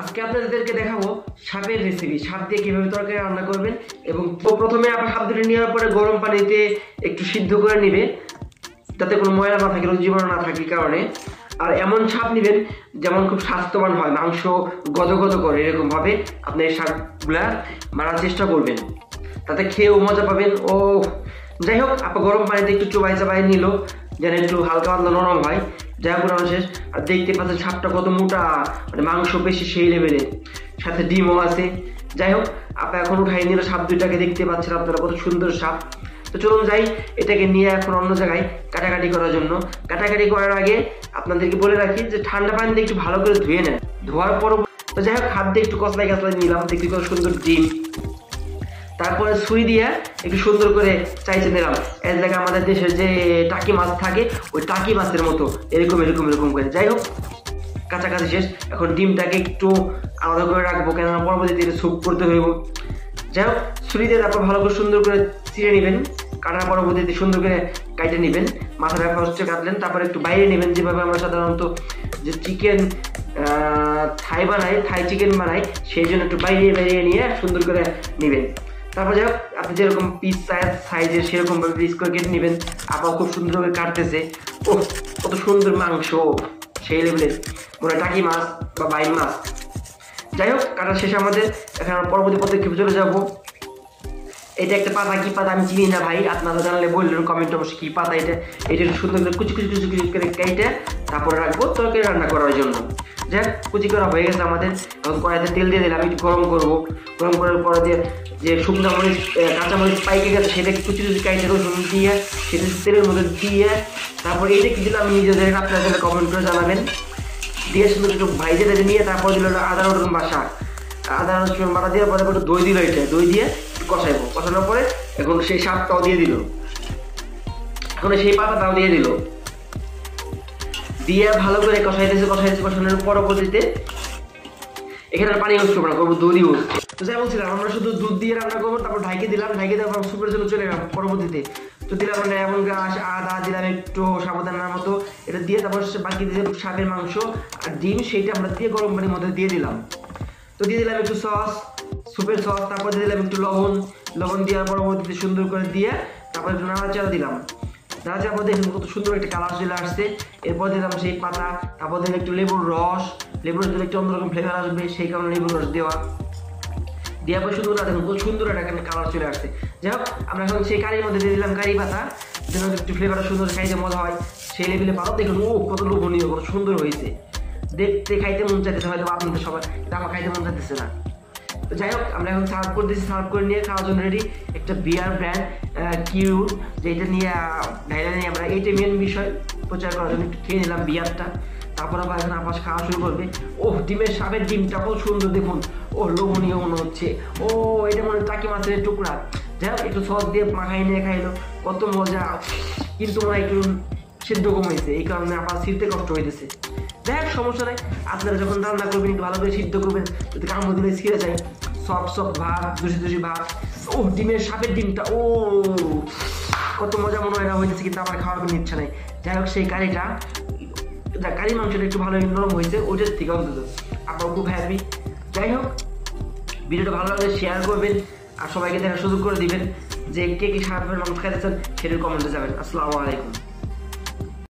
আজকে আপনাদেরকে দেখাবো সাপের রেসিপি। সাপ দিয়ে কিভাবে তরকারি রান্না করবেন। এবং প্রথমে আপনার সাপ ধরে নেওয়ার পরে গরম পানিতে একটু সিদ্ধ করে নেবে, যাতে কোনো ময়লা না থাকে, জীবাণু না থাকে কারণে। আর এমন সাপ নেবেন যেমন খুব স্বাস্থ্যবান হয়, মাংস গদগদ করে, এরকম ভাবে আপনি এই সাপগুলা মারার চেষ্টা করবেন, তাতে খেয়েও মজা পাবেন। ও যাই হোক, আপনার গরম পানিতে একটু চুবাই চাবাই নিল যেন একটু হালকা পাতলা নরম হয়। যাই হোক পুরানো শেষ। আর দেখতে পাচ্ছেন সাপটা কত মোটা, মানে মাংস বেশি সেই লেভেলে, সাথে ডিমও আছে। যাই হোক, আপনি এখন উঠাই নিল সাপ দুইটাকে, দেখতে পাচ্ছেন আপনারা কত সুন্দর সাপ। তো চলুন যাই, এটাকে নিয়ে এখন অন্য জায়গায় কাটাকাটি করার জন্য। কাটাকাটি করার আগে আপনাদেরকে বলে রাখি যে ঠান্ডা পানি দিয়ে একটু ভালো করে ধুয়ে নেন। ধোয়ার পর তো যাই হোক, হাত দিয়ে একটু কসলাই কাসলাই নিলাম, দেখতে কত সুন্দর ডিম। তারপরে ছুরি দিয়ে একটু সুন্দর করে চাইছে নিলাম। এর জায়গায় আমাদের দেশের যে টাকি মাছ থাকে, ওই টাকি মাছের মতো এরকম এরকম এরকম করে। যাই হোক, কাছাকাছি শেষ। এখন ডিমটাকে একটু আলাদা করে রাখবো, কেননা পরবর্তীতে স্যুপ করতে হইব। যাই হোক, ছুরি দিয়ে তারপর ভালো করে সুন্দর করে চিড়ে নেবেন। কাটার পরবর্তীতে সুন্দর করে কাটে নেবেন। মাথাটা ফার্স্টে কাটলেন, তারপর একটু বাইরে নেবেন, যেভাবে আমরা সাধারণত যে চিকেন থাই বানাই, থাই চিকেন বানাই, সেই জন্য একটু বাইরে বাইরে নিয়ে সুন্দর করে নেবেন। তারপর যাই হোক, আপনি যেরকম পিস সাইজের সেরকম ভাবে পিস করে কেটে নেবেন। আপা খুব সুন্দরভাবে কাটতেছে। ও কত সুন্দর মাংস, সেই লেভেলের, মনে হয় টাকি মাছ বা বাইন মাছ। যাই হোক, কাটা শেষে আমাদের এখন পরবর্তী পদক্ষেপে চলে যাবো। এটা একটা পাতা, কি পাতা আমি চিনি না ভাই, আপনারা জানলে বললেন কমেন্ট অবশ্যই কি পাতা এটা। এটা সুন্দর করে কুচি কুচি কুচি কুচি করে কেটে তারপরে রাখবো তরকারি রান্না করার জন্য। যাক, কুচি করা হয়ে গেছে আমাদের। এখন কড়াইতে তেল দিয়ে দিলাম, একটু গরম করবো। গরম করার পরে দিয়ে যে শুকনো মরিচ কাঁচামরিচ পাইকে গেছে সেটাকে কুচি কুচি কাইটে রসুন দিয়ে সেটা তেলের মধ্যে দিয়ে তারপর এইটা কি দিলাম নিজেদের, আপনারা কমেন্ট করে জানাবেন। দিয়ে সুন্দর একটু ভাইজে নিয়ে তারপর দিল আদা রসুন বাসা, আদা রসুন বাটা দেওয়ার পরে একটু দই দিল। এটা দই দিয়ে কষাইবো। কষানোর পরে এখন সেই সাপটাও দিয়ে দিল, এখন সেই পাতাটাও দিয়ে দিল, দিয়ে ভালো করে কষাইতেছে কষাইতেছে। কষানোর পরবর্তীতে এখানে পানি ইউজ করবো না, করবো দুধ ইউজ। তো যাই বলছিলাম, আমরা শুধু দুধ দিয়ে রান্না করবো। তারপর ঢাইকে দিলাম, ঢাইকে দেওয়ার সুপের জন্য চলে গেলাম পরবর্তীতে। তো দিলাম এমন গাছ, আদা দিলাম একটু সাবধানের মতো, এটা দিয়ে তারপর বাকি দিয়ে সাপের মাংস আর ডিম, সেইটা আমরা দিয়ে গরম পানির মধ্যে দিয়ে দিলাম। তো দিয়ে দিলাম একটু সস, সুপের সস, তারপর দিয়ে দিলাম একটু লবণ। লবণ দেওয়ার পরবর্তীতে সুন্দর করে দিয়ে তারপর একটু নাড়াচাড়া দিলাম। নাড়াচাড়ার পর দেখুন কত সুন্দর একটা কালার চলে আসছে। এরপর দিলাম সেই পাতা, তারপর দিলাম একটু লেবুর রস। লেবুর রস দিলে একটু অন্যরকম ফ্লেভার আসবে, সেই কারণে লেবুর রস দেওয়া। দেওয়ার পর সুন্দর দেখুন কত সুন্দর একটা কালার চলে আসছে। যাই হোক, আমরা এখন সেই কারির মধ্যে দিয়ে দিলাম কারি পাতা, যেন একটু ফ্লেভারটা সুন্দর, খাইতে মজা হয় সেই লেভেলে পাতা। দেখুন ও কত লোভনীয়, কত সুন্দর হয়েছে, দেখতে খাইতে মন চাইতেছে, হয়তো আপনাদের সবাই, আমার খাইতে মন চাইতেছে না। তো যাই হোক, আমরা এখন সার্ভ করে দিচ্ছি। সার্ভ করে নিয়ে খাওয়ার জন্য রেডি। একটা বিয়ার ব্র্যান্ড কিউ, যেটা নিয়ে ঢাইলা নিয়ে আমরা এইটা মেন বিষয় প্রচার করার জন্য একটু খেয়ে নিলাম বিয়ারটা। তারপর আবার এখন আপাস খাওয়া শুরু করবে। ও ডিমের সাপের ডিমটা কত সুন্দর দেখুন, ও লোভনীয় মনে হচ্ছে। ও এটা মনে হয় টাকি মাছের টুকরা। যাই হোক, একটু সস দিয়ে মাখাই নিয়ে খাইলো, কত মজা। কিন্তু মনে হয় একটু সিদ্ধ কম হয়েছে, এই কারণে আবার ছিঁড়তে কষ্ট হইতেছে। যাই হোক, সমস্যা নাই, আপনারা যখন রান্না করবেন একটু ভালো করে সিদ্ধ করবেন, যদি কামড় দিলে ছিঁড়ে যায়। সফট সফট ভাত, দুষি দুষি ভাত। ও ডিমের সাপের ডিমটা, ও কত মজা মনে হয় না হইতেছে, কিন্তু আমার খাওয়ার কোনো ইচ্ছা নেই। যাই হোক, সেই কারিটা, কারি মাংসটা একটু ভালো নরম হয়েছে ওইটার থেকে অন্তত, আপনারা খুব হ্যাপি। যাই হোক, ভিডিওটা ভালো লাগলে শেয়ার করবেন আর সবাইকে দেখার সুযোগ করে দিবেন। যে কে কে সাপের মাংস খাইতে চান সেটার কমেন্টে যাবেন। আসসালামু আলাইকুম।